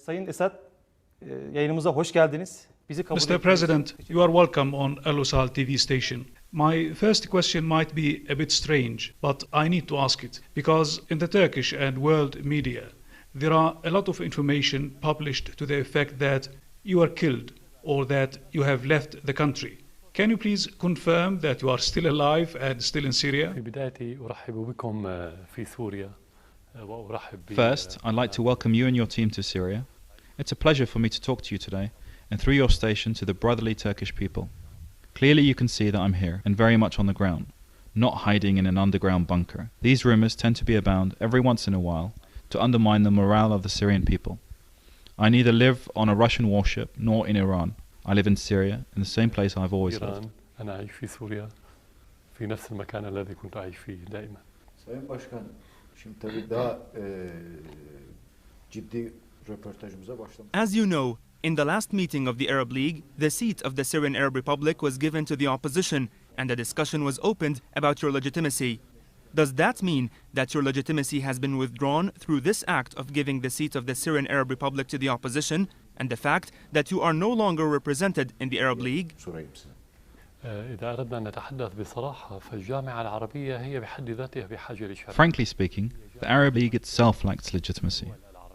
Sayın Esad, yayınımıza hoş geldiniz. Mr. President, you are welcome on al-Assad TV station. My first question might be a bit strange, but I need to ask it, because in the Turkish and world media, there are a lot of information published to the effect that you are killed or that you have left the country. Can you please confirm that you are still alive and still in Syria? First, I'd like to welcome you and your team to Syria. It's a pleasure for me to talk to you today, and through your station to the brotherly Turkish people. Clearly you can see that I'm here, and very much on the ground, not hiding in an underground bunker. These rumors tend to be abound every once in a while to undermine the morale of the Syrian people. I neither live on a Russian warship nor in Iran. I live in Syria, in the same place I've always lived. Sayın Başkan, şimdi tabii daha ciddi röportajımıza başlamak. As you know, in the last meeting of the Arab League, the seat of the Syrian Arab Republic was given to the opposition, and a discussion was opened about your legitimacy. Does that mean that your legitimacy has been withdrawn through this act of giving the seat of the Syrian Arab Republic to the opposition, and the fact that you are no longer represented in the Arab League? Frankly speaking, the Arab League itself lacks legitimacy.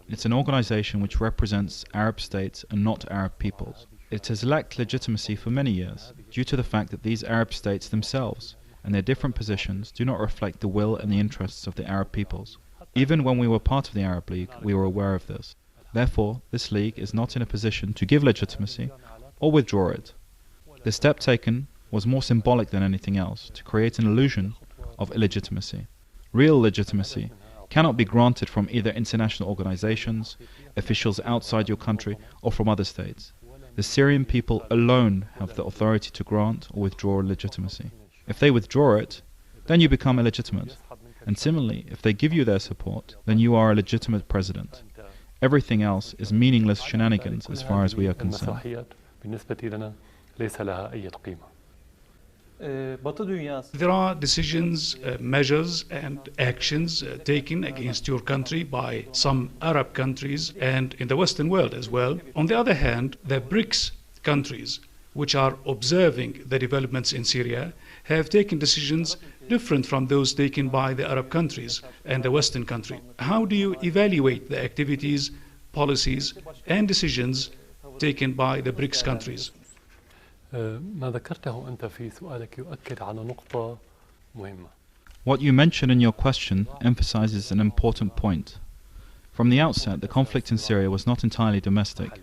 It's an organization which represents Arab states and not Arab peoples. It has lacked legitimacy for many years, due to the fact that these Arab states themselves and their different positions do not reflect the will and the interests of the Arab peoples. Even when we were part of the Arab League, we were aware of this. Therefore, this league is not in a position to give legitimacy or withdraw it. The step taken was more symbolic than anything else, to create an illusion of illegitimacy. Real legitimacy cannot be granted from either international organizations, officials outside your country, or from other states. The Syrian people alone have the authority to grant or withdraw legitimacy. If they withdraw it, then you become illegitimate. And similarly, if they give you their support, then you are a legitimate president. Everything else is meaningless shenanigans as far as we are concerned. There are decisions, measures and actions taken against your country by some Arab countries and in the Western world as well. On the other hand, the BRICS countries, which are observing the developments in Syria, have taken decisions different from those taken by the Arab countries and the Western country. How do you evaluate the activities, policies and decisions taken by the BRICS countries? What you mention in your question emphasizes an important point. From the outset, the conflict in Syria was not entirely domestic.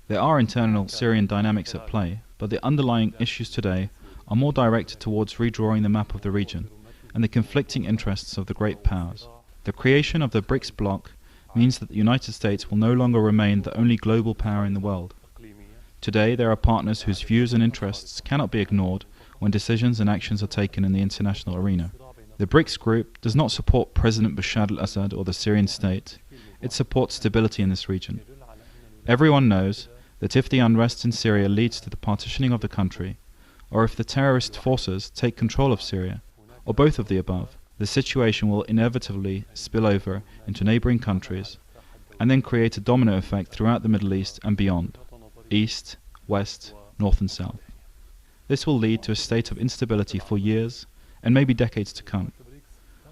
There are internal Syrian dynamics at play, but the underlying issues today are more directed towards redrawing the map of the region and the conflicting interests of the great powers. The creation of the BRICS bloc means that the United States will no longer remain the only global power in the world. Today, there are partners whose views and interests cannot be ignored when decisions and actions are taken in the international arena. The BRICS group does not support President Bashar al-Assad or the Syrian state. It supports stability in this region. Everyone knows that if the unrest in Syria leads to the partitioning of the country, or if the terrorist forces take control of Syria, or both of the above, the situation will inevitably spill over into neighboring countries and then create a domino effect throughout the Middle East and beyond. East, West, North and South. This will lead to a state of instability for years and maybe decades to come.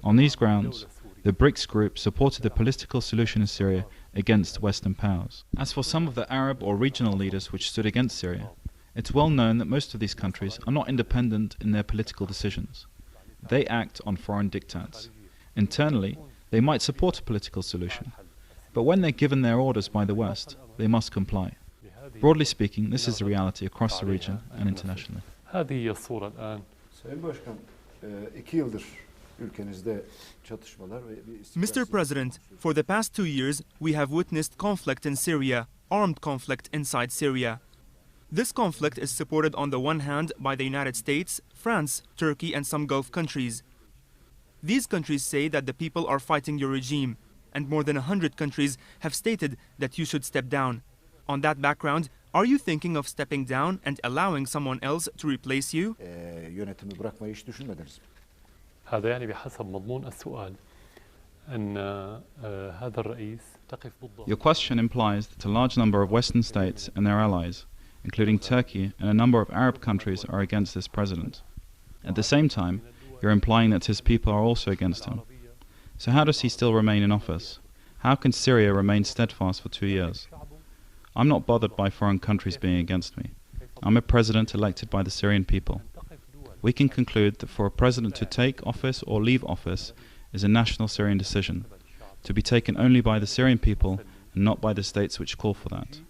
On these grounds, the BRICS group supported the political solution in Syria against Western powers. As for some of the Arab or regional leaders which stood against Syria, it's well known that most of these countries are not independent in their political decisions. They act on foreign diktats. Internally, they might support a political solution, but when they're given their orders by the West, they must comply. Broadly speaking, this is the reality across the region and internationally. Mr. President, for the past 2 years, we have witnessed conflict in Syria, armed conflict inside Syria. This conflict is supported on the one hand by the United States, France, Turkey and some Gulf countries. These countries say that the people are fighting your regime, and more than 100 countries have stated that you should step down. On that background, are you thinking of stepping down and allowing someone else to replace you? Yönetimi bırakmayı hiç düşünmediniz mi? هذا يعني بحسب مضمون السؤال أن هذا الرئيس Your question implies that a large number of Western states and their allies, including Turkey and a number of Arab countries, are against this president. At the same time, you're implying that his people are also against him. So how does he still remain in office? How can Syria remain steadfast for 2 years? I'm not bothered by foreign countries being against me. I'm a president elected by the Syrian people. We can conclude that for a president to take office or leave office is a national Syrian decision, to be taken only by the Syrian people and not by the states which call for that.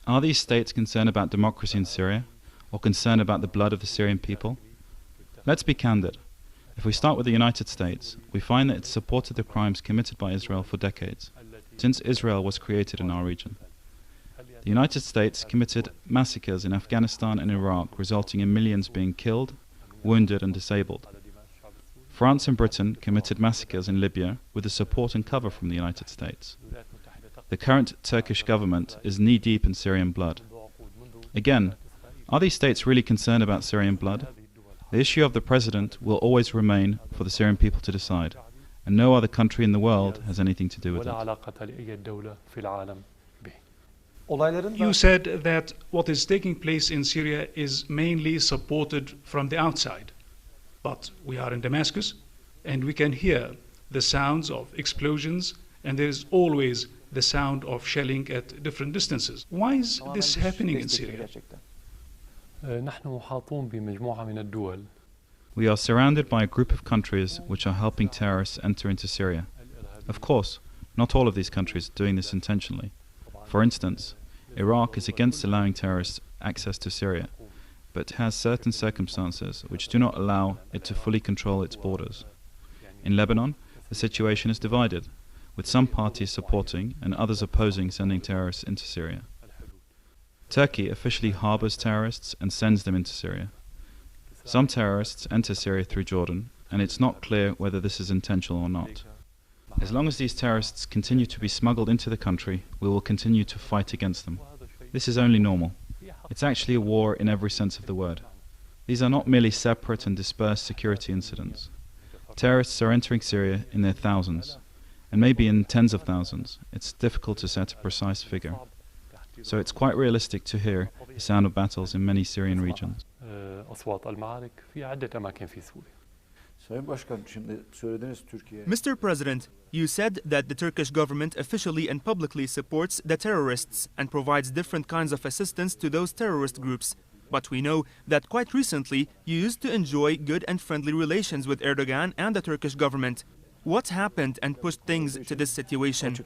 Are these states concerned about democracy in Syria, or concerned about the blood of the Syrian people? Let's be candid. If we start with the United States, we find that it supported the crimes committed by Israel for decades, since Israel was created in our region. The United States committed massacres in Afghanistan and Iraq, resulting in millions being killed, wounded and disabled. France and Britain committed massacres in Libya with the support and cover from the United States. The current Turkish government is knee-deep in Syrian blood. Again, are these states really concerned about Syrian blood? The issue of the president will always remain for the Syrian people to decide, and no other country in the world has anything to do with it. You said that what is taking place in Syria is mainly supported from the outside. But we are in Damascus, and we can hear the sounds of explosions, and there is always the sound of shelling at different distances. Why is this happening in Syria? We are surrounded by a group of countries which are helping terrorists enter into Syria. Of course, not all of these countries are doing this intentionally. For instance, Iraq is against allowing terrorists access to Syria, but has certain circumstances which do not allow it to fully control its borders. In Lebanon, the situation is divided, with some parties supporting and others opposing sending terrorists into Syria. Turkey officially harbors terrorists and sends them into Syria. Some terrorists enter Syria through Jordan, and it's not clear whether this is intentional or not. As long as these terrorists continue to be smuggled into the country, we will continue to fight against them. This is only normal. It's actually a war in every sense of the word. These are not merely separate and dispersed security incidents. Terrorists are entering Syria in their thousands, and maybe in tens of thousands. It's difficult to set a precise figure. So it's quite realistic to hear the sound of battles in many Syrian regions. Mr. President, you said that the Turkish government officially and publicly supports the terrorists and provides different kinds of assistance to those terrorist groups. But we know that quite recently you used to enjoy good and friendly relations with Erdogan and the Turkish government. What happened and pushed things to this situation?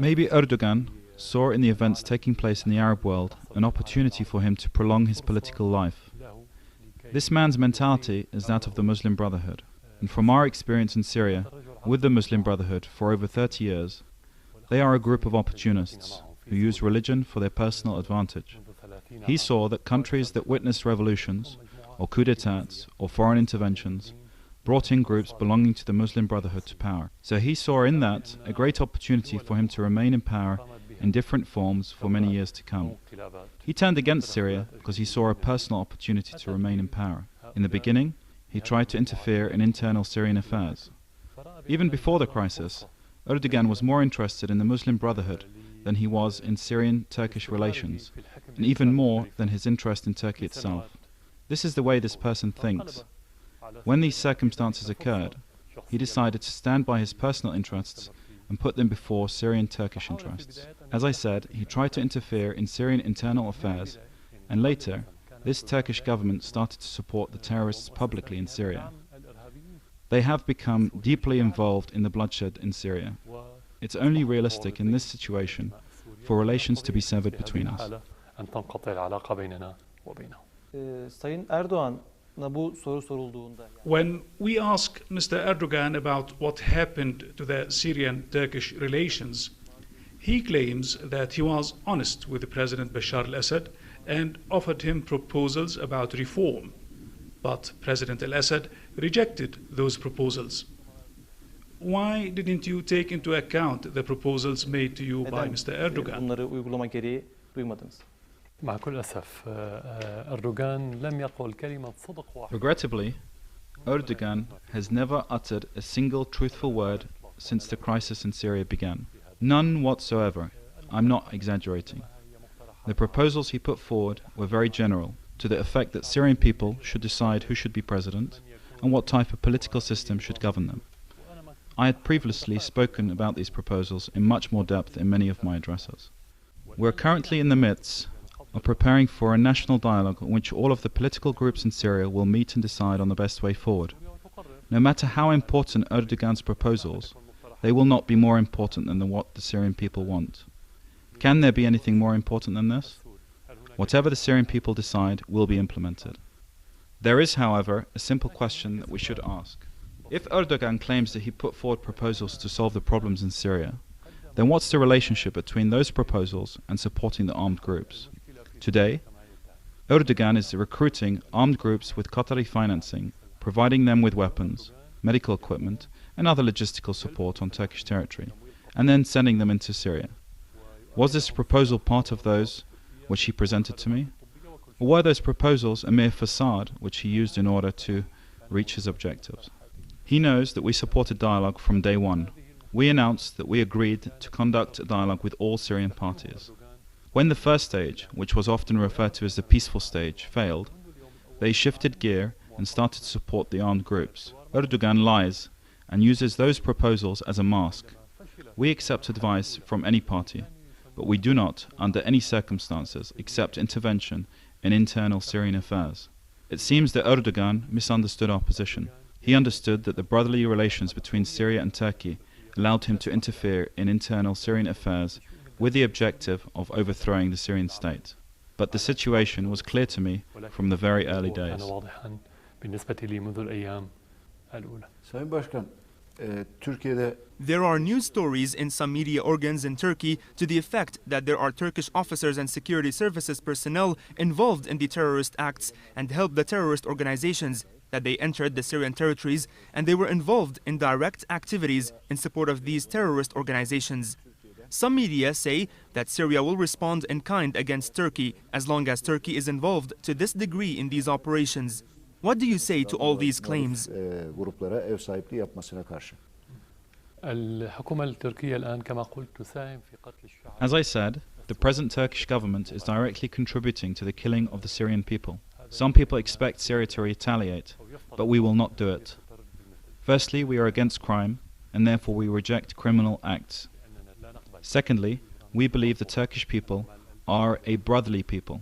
Maybe Erdogan saw in the events taking place in the Arab world an opportunity for him to prolong his political life. This man's mentality is that of the Muslim Brotherhood, and from our experience in Syria with the Muslim Brotherhood for over 30 years, they are a group of opportunists who use religion for their personal advantage. He saw that countries that witnessed revolutions, or coups d'etats, or foreign interventions, brought in groups belonging to the Muslim Brotherhood to power. So he saw in that a great opportunity for him to remain in power in different forms for many years to come. He turned against Syria because he saw a personal opportunity to remain in power. In the beginning, he tried to interfere in internal Syrian affairs. Even before the crisis, Erdogan was more interested in the Muslim Brotherhood than he was in Syrian-Turkish relations, and even more than his interest in Turkey itself. This is the way this person thinks. When these circumstances occurred, he decided to stand by his personal interests and put them before Syrian-Turkish interests. As I said, he tried to interfere in Syrian internal affairs, and later, this Turkish government started to support the terrorists publicly in Syria. They have become deeply involved in the bloodshed in Syria. It's only realistic in this situation for relations to be severed between us. Sayın Erdoğan'a bu soru sorulduğunda When we ask Mr. Erdogan about what happened to the Syrian-Turkish relations, he claims that he was honest with the President Bashar al-Assad and offered him proposals about reform. But President al-Assad rejected those proposals. Why didn't you take into account the proposals made to you by Mr. Erdogan? bunları uygulama gereği duymadınız? Regrettably, Erdogan has never uttered a single truthful word since the crisis in Syria began. None whatsoever. I'm not exaggerating. The proposals he put forward were very general, to the effect that Syrian people should decide who should be president and what type of political system should govern them. I had previously spoken about these proposals in much more depth in many of my addresses. We're currently in the midst of preparing for a national dialogue in which all of the political groups in Syria will meet and decide on the best way forward. No matter how important Erdogan's proposals, they will not be more important than what the Syrian people want. Can there be anything more important than this? Whatever the Syrian people decide will be implemented. There is, however, a simple question that we should ask. If Erdogan claims that he put forward proposals to solve the problems in Syria, then what's the relationship between those proposals and supporting the armed groups? Today, Erdogan is recruiting armed groups with Qatari financing, providing them with weapons, medical equipment, and other logistical support on Turkish territory, and then sending them into Syria. Was this proposal part of those which he presented to me? Or were those proposals a mere facade which he used in order to reach his objectives? He knows that we supported dialogue from day one. We announced that we agreed to conduct a dialogue with all Syrian parties. When the first stage, which was often referred to as the peaceful stage, failed, they shifted gear and started to support the armed groups. Erdogan lies and uses those proposals as a mask. We accept advice from any party, but we do not, under any circumstances, accept intervention in internal Syrian affairs. It seems that Erdogan misunderstood our position. He understood that the brotherly relations between Syria and Turkey allowed him to interfere in internal Syrian affairs with the objective of overthrowing the Syrian state. But the situation was clear to me from the very early days. Sayın Başkan, Türkiye'de There are news stories in some media organs in Turkey to the effect that there are Turkish officers and security services personnel involved in the terrorist acts and helped the terrorist organizations, that they entered the Syrian territories and they were involved in direct activities in support of these terrorist organizations. Some media say that Syria will respond in kind against Turkey as long as Turkey is involved to this degree in these operations. What do you say to all these claims? gruplara ev sahipliği yapmasına karşı. As I said, the present Turkish government is directly contributing to the killing of the Syrian people. Some people expect Syria to retaliate, but we will not do it. Firstly, we are against crime, and therefore we reject criminal acts. Secondly, we believe the Turkish people are a brotherly people.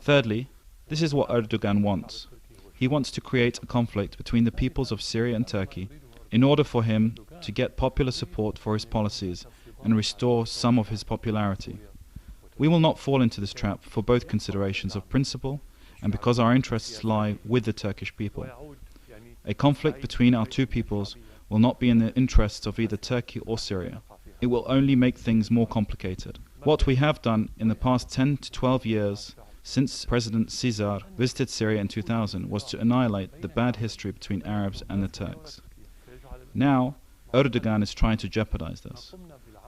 Thirdly, this is what Erdogan wants. He wants to create a conflict between the peoples of Syria and Turkey in order for him to get popular support for his policies and restore some of his popularity. We will not fall into this trap for both considerations of principle and because our interests lie with the Turkish people. A conflict between our two peoples will not be in the interests of either Turkey or Syria. It will only make things more complicated. What we have done in the past 10 to 12 years since President Caesar visited Syria in 2000 was to annihilate the bad history between Arabs and the Turks. Now, Erdogan is trying to jeopardize this.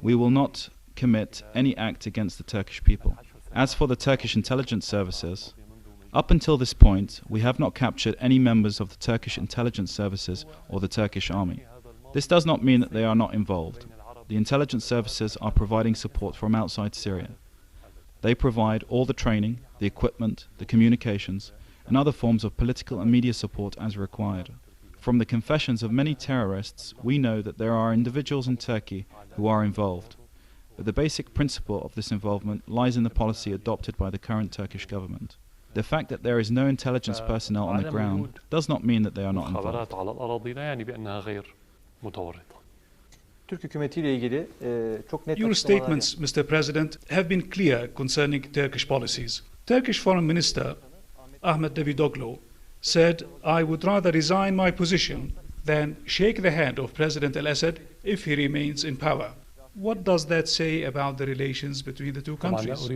We will not commit any act against the Turkish people. As for the Turkish intelligence services, up until this point, we have not captured any members of the Turkish intelligence services or the Turkish army. This does not mean that they are not involved. The intelligence services are providing support from outside Syria. They provide all the training, the equipment, the communications, and other forms of political and media support as required. From the confessions of many terrorists, we know that there are individuals in Turkey who are involved. But the basic principle of this involvement lies in the policy adopted by the current Turkish government. The fact that there is no intelligence personnel on the ground does not mean that they are not involved. Türk hükümetiyle ilgili çok net Your açıklamalar statements, Mr. President, have been clear concerning Turkish policies. Turkish Foreign Minister Ahmet Davutoglu said, "I would rather resign my position than shake the hand of President al-Assad if he remains in power." What does that say about the relations between the two countries?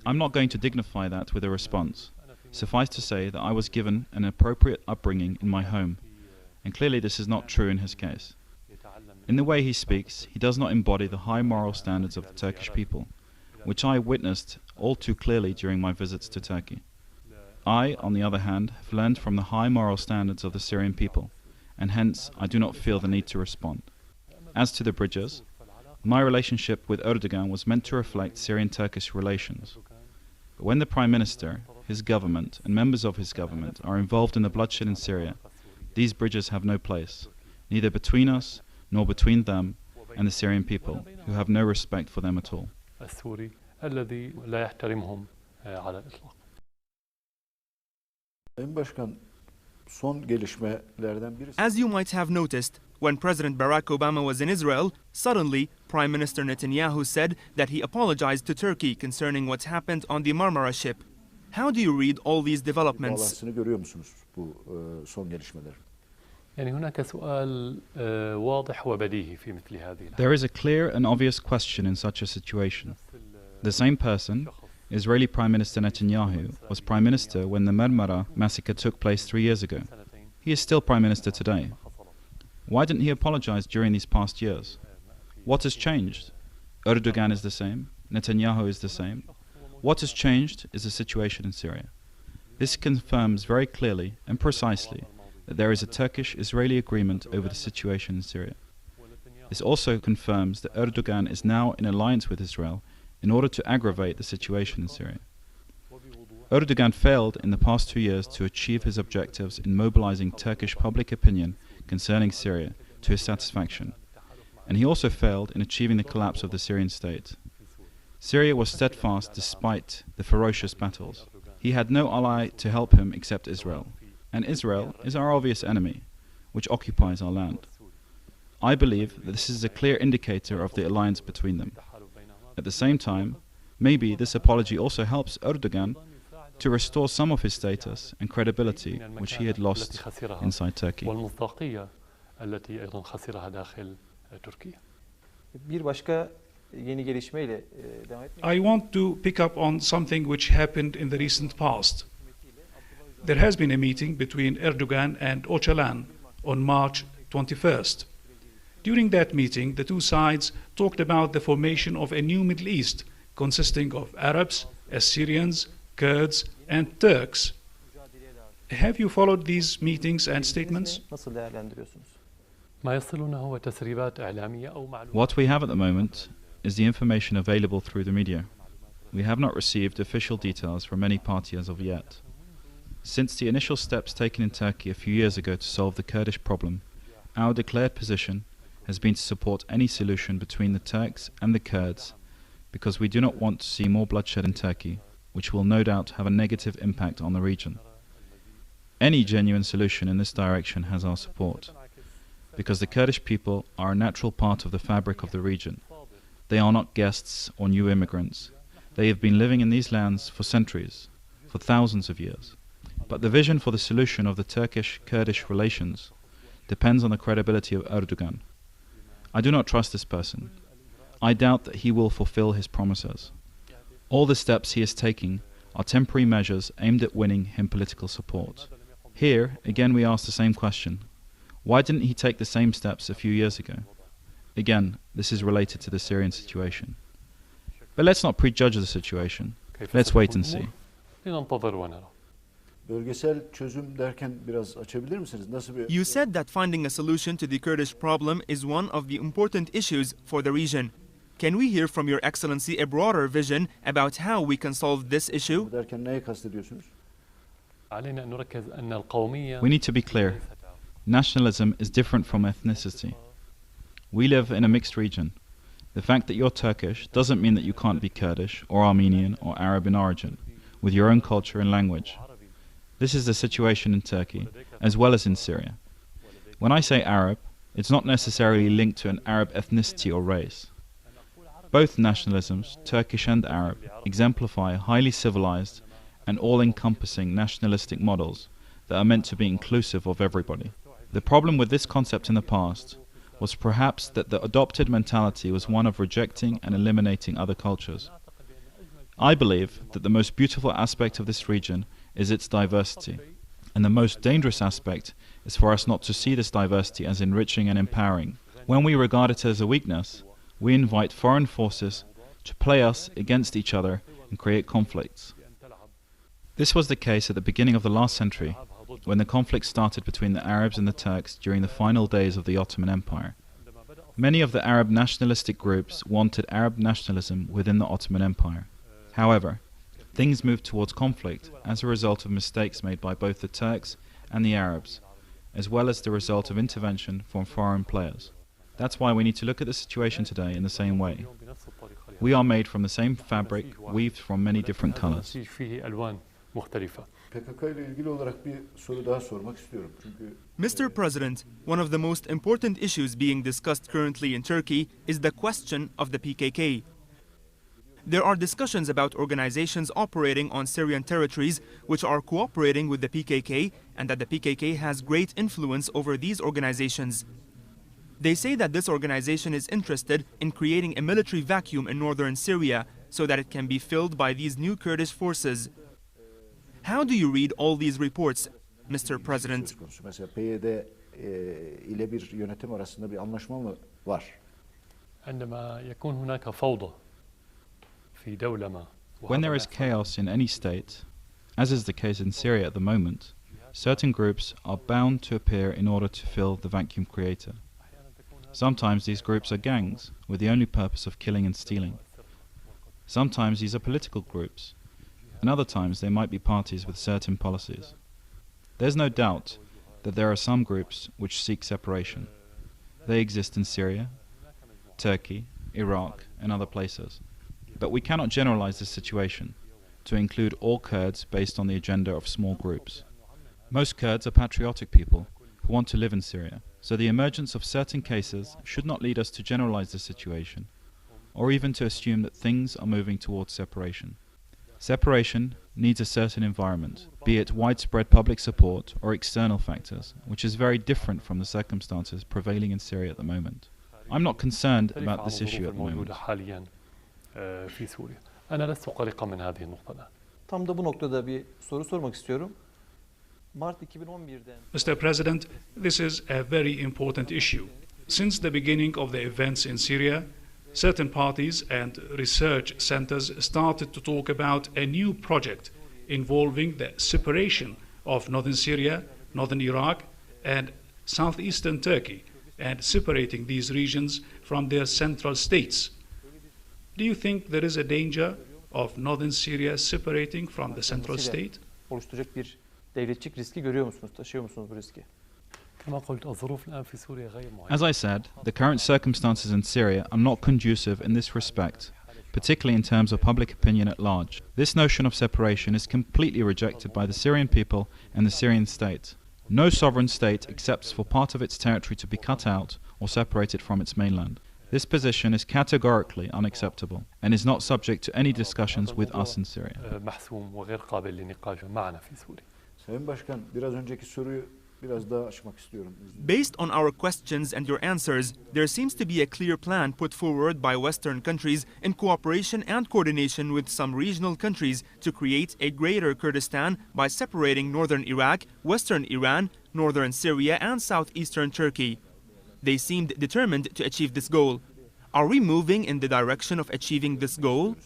I'm not going to dignify that with a response. Suffice to say that I was given an appropriate upbringing in my home, and clearly this is not true in his case. In the way he speaks, he does not embody the high moral standards of the Turkish people, which I witnessed all too clearly during my visits to Turkey. I, on the other hand, have learned from the high moral standards of the Syrian people, and hence I do not feel the need to respond. As to the bridges, my relationship with Erdogan was meant to reflect Syrian-Turkish relations. But when the Prime Minister, his government, and members of his government are involved in the bloodshed in Syria, these bridges have no place, neither between us nor between them and the Syrian people, who have no respect for them at all. As you might have noticed, when President Barack Obama was in Israel, suddenly Prime Minister Netanyahu said that he apologized to Turkey concerning what's happened on the Marmara ship. How do you read all these developments? There is a clear and obvious question in such a situation. The same person, Israeli Prime Minister Netanyahu, was Prime Minister when the Marmara massacre took place 3 years ago. He is still Prime Minister today. Why didn't he apologize during these past years? What has changed? Erdogan is the same, Netanyahu is the same. What has changed is the situation in Syria. This confirms very clearly and precisely that there is a Turkish-Israeli agreement over the situation in Syria. This also confirms that Erdogan is now in alliance with Israel in order to aggravate the situation in Syria. Erdogan failed in the past 2 years to achieve his objectives in mobilizing Turkish public opinion concerning Syria to his satisfaction, and he also failed in achieving the collapse of the Syrian state. Syria was steadfast despite the ferocious battles. He had no ally to help him except Israel, and Israel is our obvious enemy, which occupies our land. I believe that this is a clear indicator of the alliance between them. At the same time, maybe this apology also helps Erdogan to restore some of his status and credibility which he had lost inside Turkey. I want to pick up on something which happened in the recent past. There has been a meeting between Erdogan and Öcalan on March 21st. During that meeting, the two sides talked about the formation of a new Middle East consisting of Arabs, Assyrians, Kurds, and Turks. Have you followed these meetings and statements? What we have at the moment is the information available through the media. We have not received official details from any party as of yet. Since the initial steps taken in Turkey a few years ago to solve the Kurdish problem, our declared position has been to support any solution between the Turks and the Kurds, because we do not want to see more bloodshed in Turkey, which will no doubt have a negative impact on the region. Any genuine solution in this direction has our support, because the Kurdish people are a natural part of the fabric of the region. They are not guests or new immigrants. They have been living in these lands for centuries, for thousands of years. But the vision for the solution of the Turkish-Kurdish relations depends on the credibility of Erdogan. I do not trust this person. I doubt that he will fulfill his promises. All the steps he is taking are temporary measures aimed at winning him political support. Here, again, we ask the same question. Why didn't he take the same steps a few years ago? Again, this is related to the Syrian situation. But let's not prejudge the situation. Let's wait and see. You said that finding a solution to the Kurdish problem is one of the important issues for the region. Can we hear from Your Excellency a broader vision about how we can solve this issue? We need to be clear. Nationalism is different from ethnicity. We live in a mixed region. The fact that you're Turkish doesn't mean that you can't be Kurdish or Armenian or Arab in origin, with your own culture and language. This is the situation in Turkey, as well as in Syria. When I say Arab, it's not necessarily linked to an Arab ethnicity or race. Both nationalisms, Turkish and Arab, exemplify highly civilized and all-encompassing nationalistic models that are meant to be inclusive of everybody. The problem with this concept in the past was perhaps that the adopted mentality was one of rejecting and eliminating other cultures. I believe that the most beautiful aspect of this region is its diversity, and the most dangerous aspect is for us not to see this diversity as enriching and empowering. When we regard it as a weakness, we invite foreign forces to play us against each other and create conflicts. This was the case at the beginning of the last century, when the conflict started between the Arabs and the Turks during the final days of the Ottoman Empire. Many of the Arab nationalistic groups wanted Arab nationalism within the Ottoman Empire. However, things moved towards conflict as a result of mistakes made by both the Turks and the Arabs, as well as the result of intervention from foreign players. That's why we need to look at the situation today in the same way. We are made from the same fabric, weaved from many different colors. Mr. President, one of the most important issues being discussed currently in Turkey is the question of the PKK. There are discussions about organizations operating on Syrian territories which are cooperating with the PKK, and that the PKK has great influence over these organizations. They say that this organization is interested in creating a military vacuum in northern Syria so that it can be filled by these new Kurdish forces. How do you read all these reports, Mr. President? Mesela PYD ile bir yönetim arasında bir anlaşma mı var? When there is chaos in any state, as is the case in Syria at the moment, certain groups are bound to appear in order to fill the vacuum created. Sometimes these groups are gangs, with the only purpose of killing and stealing. Sometimes these are political groups, and other times they might be parties with certain policies. There's no doubt that there are some groups which seek separation. They exist in Syria, Turkey, Iraq, and other places. But we cannot generalize this situation to include all Kurds based on the agenda of small groups. Most Kurds are patriotic people who want to live in Syria, so the emergence of certain cases should not lead us to generalize the situation, or even to assume that things are moving towards separation. Separation needs a certain environment, be it widespread public support or external factors, which is very different from the circumstances prevailing in Syria at the moment. I'm not concerned about this issue at the moment. Tam da bu noktada bir soru sormak istiyorum. Mr. President, this is a very important issue. Since the beginning of the events in Syria, certain parties and research centers started to talk about a new project involving the separation of northern Syria, northern Iraq, and southeastern Turkey, and separating these regions from their central states. Do you think there is a danger of northern Syria separating from the central state? Oluşturacak bir devletçik riski görüyor musunuz? Taşıyor musunuz bu riski? As I said, the current circumstances in Syria are not conducive in this respect, particularly in terms of public opinion at large. This notion of separation is completely rejected by the Syrian people and the Syrian state. No sovereign state accepts for part of its territory to be cut out or separated from its mainland. This position is categorically unacceptable and is not subject to any discussions with us in Syria. Sayın Başkan, biraz önceki soruyu biraz daha açmak istiyorum. Based on our questions and your answers, there seems to be a clear plan put forward by Western countries in cooperation and coordination with some regional countries to create a greater Kurdistan by separating northern Iraq, western Iran, northern Syria, and southeastern Turkey. They seemed determined to achieve this goal. Are we moving in the direction of achieving this goal?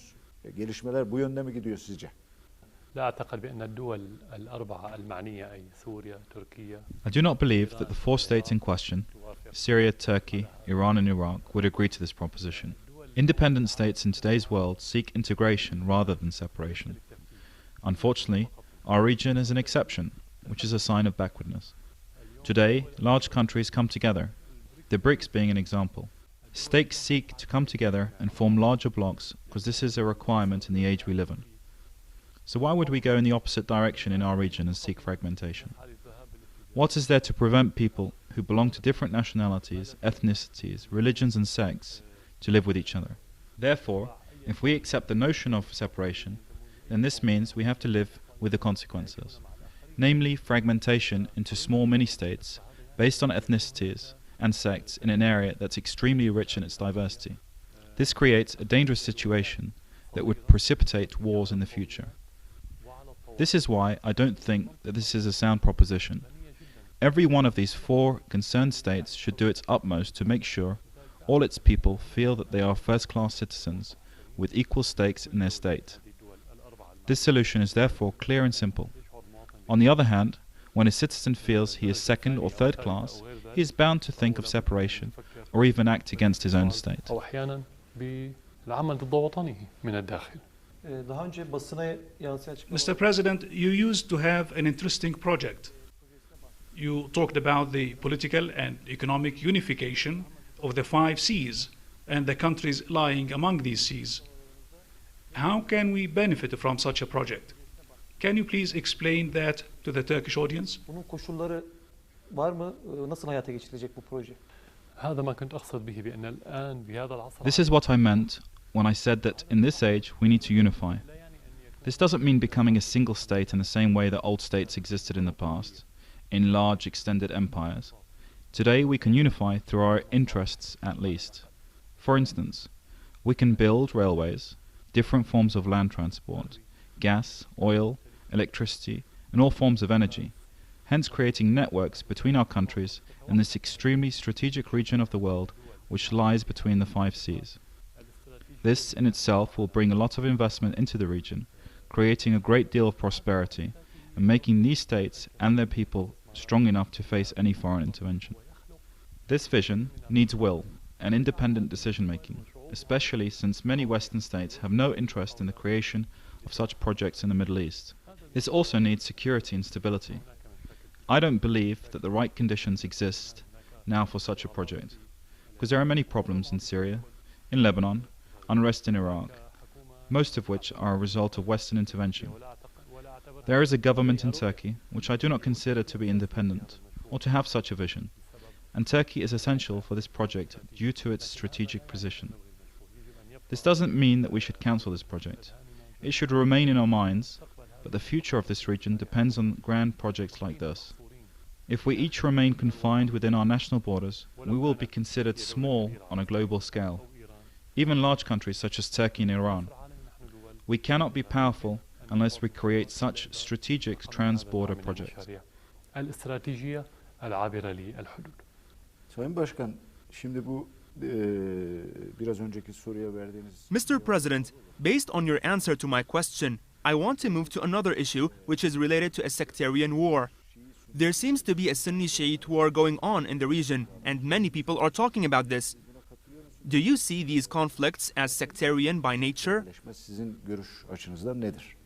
Gelişmeler bu yönde mi gidiyor sizce? I do not believe that the four states in question, Syria, Turkey, Iran and Iraq, would agree to this proposition. Independent states in today's world seek integration rather than separation. Unfortunately, our region is an exception, which is a sign of backwardness. Today, large countries come together, the BRICS being an example. States seek to come together and form larger blocs because this is a requirement in the age we live in. So why would we go in the opposite direction in our region and seek fragmentation? What is there to prevent people who belong to different nationalities, ethnicities, religions and sects to live with each other? Therefore, if we accept the notion of separation, then this means we have to live with the consequences, namely fragmentation into small mini-states based on ethnicities and sects in an area that's extremely rich in its diversity. This creates a dangerous situation that would precipitate wars in the future. This is why I don't think that this is a sound proposition. Every one of these four concerned states should do its utmost to make sure all its people feel that they are first-class citizens with equal stakes in their state. This solution is therefore clear and simple. On the other hand, when a citizen feels he is second or third class, he is bound to think of separation or even act against his own state. Mr. President, you used to have an interesting project. You talked about the political and economic unification of the 5 seas and the countries lying among these seas. How can we benefit from such a project? Can you please explain that to the Turkish audience? Bunun koşulları var mı? Nasıl hayata geçirecek bu proje? This is what I meant when I said that in this age we need to unify. This doesn't mean becoming a single state in the same way that old states existed in the past, in large extended empires. Today we can unify through our interests at least. For instance, we can build railways, different forms of land transport, gas, oil, electricity, and all forms of energy, hence creating networks between our countries in this extremely strategic region of the world which lies between the 5 seas. This in itself will bring a lot of investment into the region, creating a great deal of prosperity and making these states and their people strong enough to face any foreign intervention. This vision needs will and independent decision-making, especially since many Western states have no interest in the creation of such projects in the Middle East. This also needs security and stability. I don't believe that the right conditions exist now for such a project, because there are many problems in Syria, in Lebanon, unrest in Iraq, most of which are a result of Western intervention. There is a government in Turkey which I do not consider to be independent or to have such a vision, and Turkey is essential for this project due to its strategic position. This doesn't mean that we should cancel this project. It should remain in our minds, but the future of this region depends on grand projects like this. If we each remain confined within our national borders, we will be considered small on a global scale, even large countries such as Turkey and Iran. We cannot be powerful unless we create such strategic trans-border projects. Sayın Başkan, şimdi bu biraz önceki soruya verdiğiniz... Mr. President, based on your answer to my question, I want to move to another issue which is related to a sectarian war. There seems to be a Sunni-Shiite war going on in the region, and many people are talking about this. Do you see these conflicts as sectarian by nature? Sizin görüş açınızdan nedir?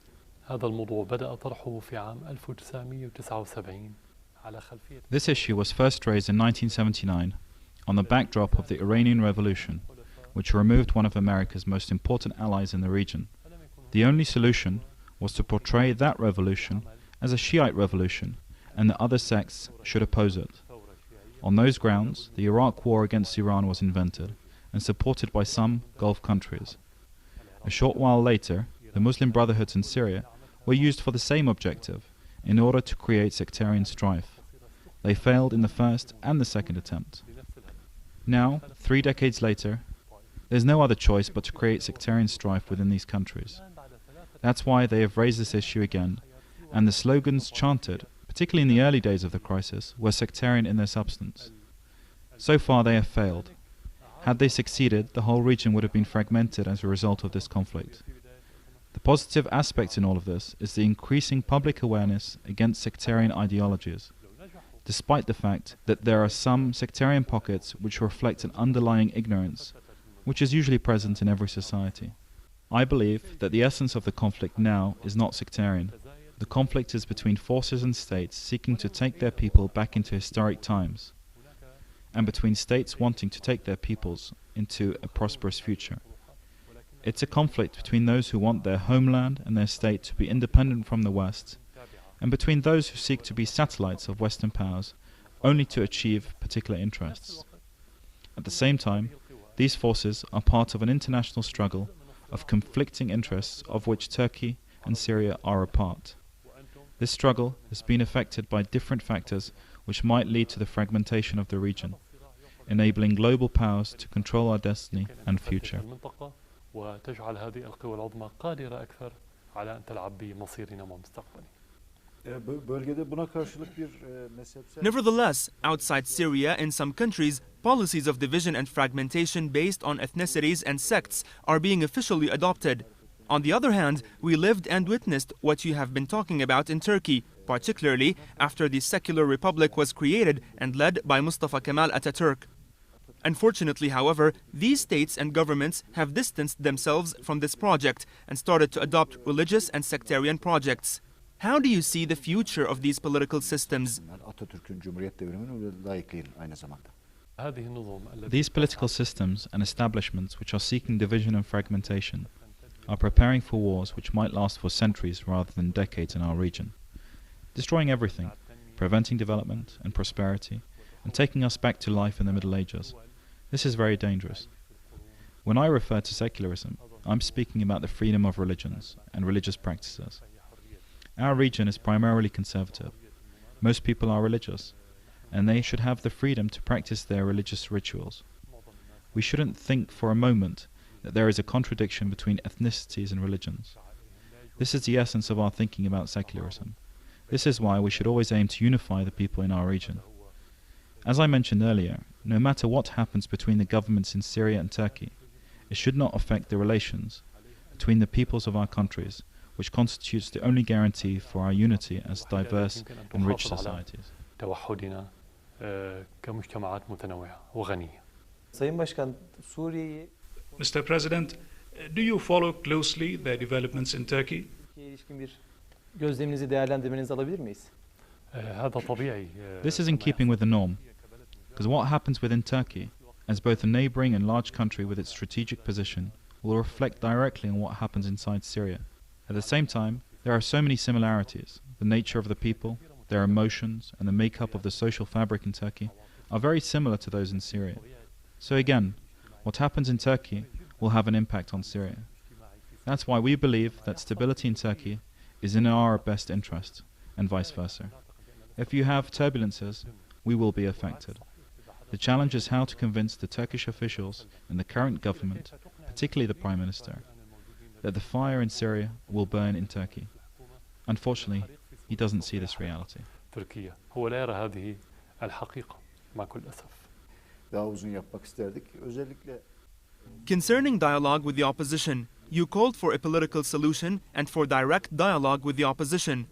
This issue was first raised in 1979 on the backdrop of the Iranian Revolution, which removed one of America's most important allies in the region. The only solution was to portray that revolution as a Shiite revolution, and the other sects should oppose it. On those grounds, the Iraq War against Iran was invented and supported by some Gulf countries. A short while later, the Muslim Brotherhoods in Syria were used for the same objective, in order to create sectarian strife. They failed in the first and the second attempt. Now, 3 decades later, there's no other choice but to create sectarian strife within these countries. That's why they have raised this issue again, and the slogans chanted, particularly in the early days of the crisis, were sectarian in their substance. So far they have failed. Had they succeeded, the whole region would have been fragmented as a result of this conflict. The positive aspect in all of this is the increasing public awareness against sectarian ideologies, despite the fact that there are some sectarian pockets which reflect an underlying ignorance, which is usually present in every society. I believe that the essence of the conflict now is not sectarian. The conflict is between forces and states seeking to take their people back into historic times, and between states wanting to take their peoples into a prosperous future. It's a conflict between those who want their homeland and their state to be independent from the West, and between those who seek to be satellites of Western powers only to achieve particular interests. At the same time, these forces are part of an international struggle of conflicting interests of which Turkey and Syria are a part. This struggle has been affected by different factors which might lead to the fragmentation of the region, enabling global powers to control our destiny and future. Nevertheless, outside Syria, in some countries, policies of division and fragmentation based on ethnicities and sects are being officially adopted. On the other hand, we lived and witnessed what you have been talking about in Turkey, particularly after the secular republic was created and led by Mustafa Kemal Ataturk. Unfortunately, however, these states and governments have distanced themselves from this project and started to adopt religious and sectarian projects. How do you see the future of these political systems? These political systems and establishments which are seeking division and fragmentation are preparing for wars which might last for centuries rather than decades in our region, destroying everything, preventing development and prosperity, and taking us back to life in the Middle Ages. This is very dangerous. When I refer to secularism, I'm speaking about the freedom of religions and religious practices. Our region is primarily conservative. Most people are religious, and they should have the freedom to practice their religious rituals. We shouldn't think for a moment that there is a contradiction between ethnicities and religions. This is the essence of our thinking about secularism. This is why we should always aim to unify the people in our region. As I mentioned earlier, no matter what happens between the governments in Syria and Turkey, it should not affect the relations between the peoples of our countries, which constitutes the only guarantee for our unity as diverse and rich societies. Mr. President, do you follow closely the developments in Turkey? Gözleminizi, değerlendirmenizi alabilir miyiz? This is in keeping with the norm, because what happens within Turkey, as both a neighboring and large country with its strategic position, will reflect directly on what happens inside Syria. At the same time, there are so many similarities. The nature of the people, their emotions, and the makeup of the social fabric in Turkey are very similar to those in Syria. So again, what happens in Turkey will have an impact on Syria. That's why we believe that stability in Turkey is in our best interest, and vice versa. If you have turbulences, we will be affected. The challenge is how to convince the Turkish officials and the current government, particularly the Prime Minister, that the fire in Syria will burn in Turkey. Unfortunately, he doesn't see this reality. Concerning dialogue with the opposition, you called for a political solution and for direct dialogue with the opposition.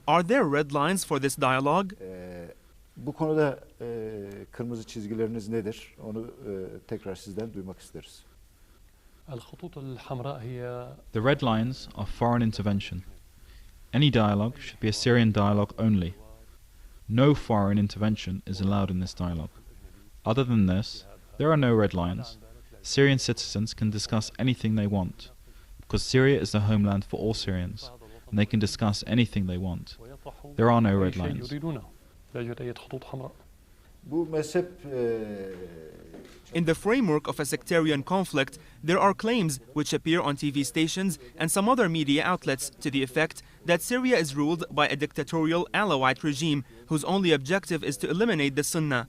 Are there red lines for this dialogue? Bu konuda kırmızı çizgileriniz nedir? Onu tekrar sizden duymak isteriz. The red lines are foreign intervention. Any dialogue should be a Syrian dialogue only. No foreign intervention is allowed in this dialogue. Other than this, there are no red lines. Syrian citizens can discuss anything they want, because Syria is the homeland for all Syrians, and they can discuss anything they want. There are no red lines. In the framework of a sectarian conflict, there are claims which appear on TV stations and some other media outlets to the effect that Syria is ruled by a dictatorial Alawite regime whose only objective is to eliminate the Sunnah.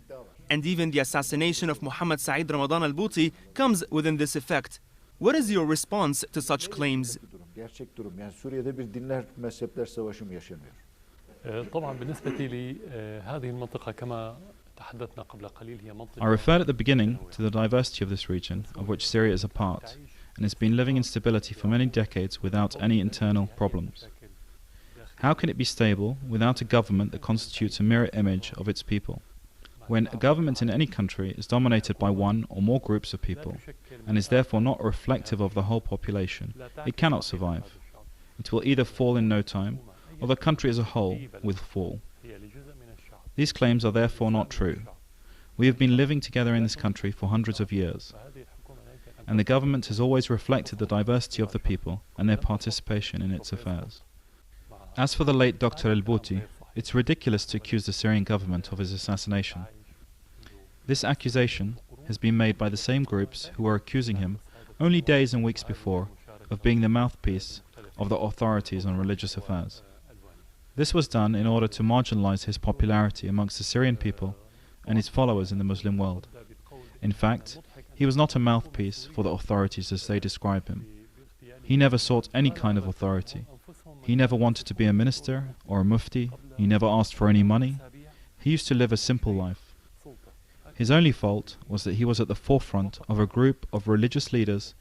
And even the assassination of Muhammad Said Ramadan al-Bouti comes within this effect. What is your response to such claims? Gerçek durum, yani Suriye'de bir dinler mezhepler savaşı mı yaşanıyor? I referred at the beginning to the diversity of this region, of which Syria is a part, and has been living in stability for many decades without any internal problems. How can it be stable without a government that constitutes a mirror image of its people? When a government in any country is dominated by one or more groups of people, and is therefore not reflective of the whole population, it cannot survive. It will either fall in no time, or the country as a whole will fall. These claims are therefore not true. We have been living together in this country for hundreds of years, and the government has always reflected the diversity of the people and their participation in its affairs. As for the late Dr. al-Bouti, it's ridiculous to accuse the Syrian government of his assassination. This accusation has been made by the same groups who were accusing him only days and weeks before of being the mouthpiece of the authorities on religious affairs. This was done in order to marginalize his popularity amongst the Syrian people and his followers in the Muslim world. In fact, he was not a mouthpiece for the authorities as they describe him. He never sought any kind of authority. He never wanted to be a minister or a mufti. He never asked for any money. He used to live a simple life. His only fault was that he was at the forefront of a group of religious leaders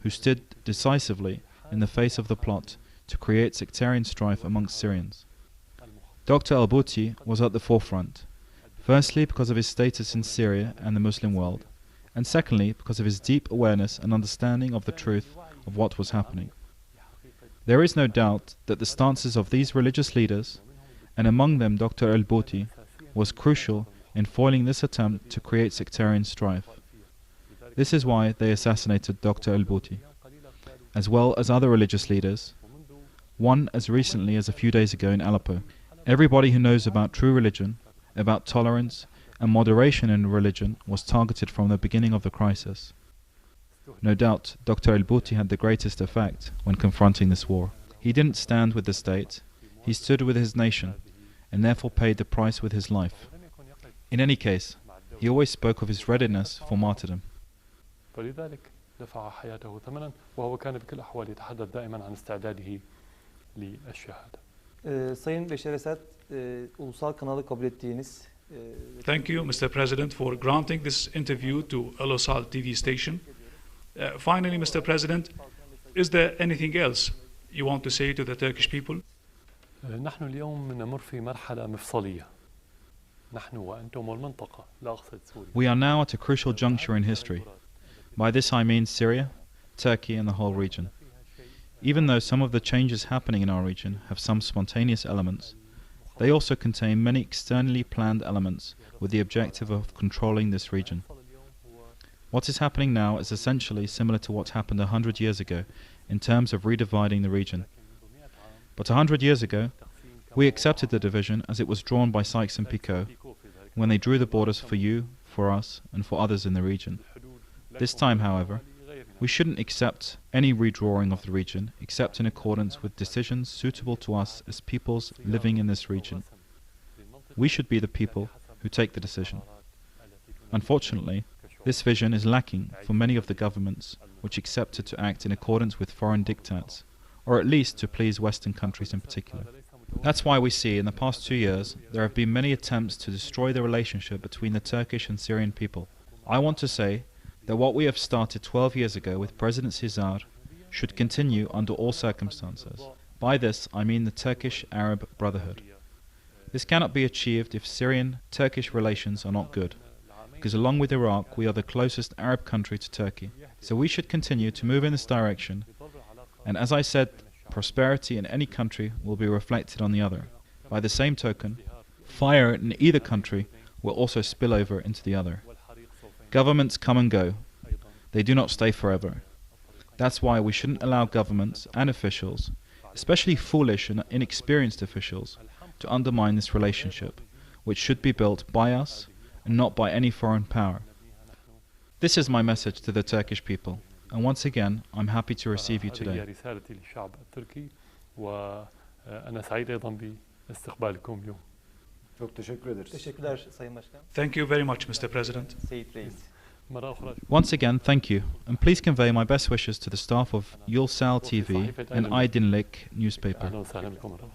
who stood decisively in the face of the plot to create sectarian strife amongst Syrians. Dr. al-Bouti was at the forefront, firstly because of his status in Syria and the Muslim world, and secondly because of his deep awareness and understanding of the truth of what was happening. There is no doubt that the stances of these religious leaders, and among them Dr. al-Bouti, was crucial in foiling this attempt to create sectarian strife. This is why they assassinated Dr. al-Bouti, as well as other religious leaders, one as recently as a few days ago in Aleppo. Everybody who knows about true religion, about tolerance and moderation in religion was targeted from the beginning of the crisis. No doubt, Dr. al-Bouti had the greatest effect when confronting this war. He didn't stand with the state, he stood with his nation, and therefore paid the price with his life. In any case, he always spoke of his readiness for martyrdom. فلذلك دفع حياته ثمنا وهو كان بكل الأحوال يتحدث دائما عن استعداده للشهادة. Sayın Beşar Esad, ulusal kanalı kabul ettiğiniz Thank you, Mr. President, for granting this interview to al-Assad TV station. Finally, Mr. President, is there anything else you want to say to the Turkish people? نحن اليوم نمر في مرحلة مفصلية. نحن وأنتم والمنطقة لا أقصد سوريا. We are now at a crucial juncture in history. By this I mean Syria, Turkey and the whole region. Even though some of the changes happening in our region have some spontaneous elements, they also contain many externally planned elements with the objective of controlling this region. What is happening now is essentially similar to what happened 100 years ago in terms of redividing the region. But 100 years ago, we accepted the division as it was drawn by Sykes and Picot when they drew the borders for you, for us, and for others in the region. This time, however, we shouldn't accept any redrawing of the region except in accordance with decisions suitable to us as peoples living in this region. We should be the people who take the decision. Unfortunately, this vision is lacking for many of the governments which accepted to act in accordance with foreign diktats, or at least to please Western countries in particular. That's why we see in the past 2 years there have been many attempts to destroy the relationship between the Turkish and Syrian people. I want to say that what we have started 12 years ago with President Cesar should continue under all circumstances. By this I mean the Turkish-Arab Brotherhood. This cannot be achieved if Syrian-Turkish relations are not good, because along with Iraq we are the closest Arab country to Turkey. So we should continue to move in this direction, and as I said, prosperity in any country will be reflected on the other. By the same token, fire in either country will also spill over into the other. Governments come and go. They do not stay forever. That's why we shouldn't allow governments and officials, especially foolish and inexperienced officials, to undermine this relationship, which should be built by us and not by any foreign power. This is my message to the Turkish people, and once again, I'm happy to receive you today. رسالتي للشعب التركي وأنا سعيد أيضا باستقبالكم اليوم. Çok teşekkür ederiz. Teşekkürler Sayın Başkan. Thank you very much, Mr. President. Seyit Reis. مرة أخرى. Once again, thank you, and please convey my best wishes to the staff of To Ulusal TV and Aydinlik newspaper. أهلا وسهلا بكم مرة أخرى.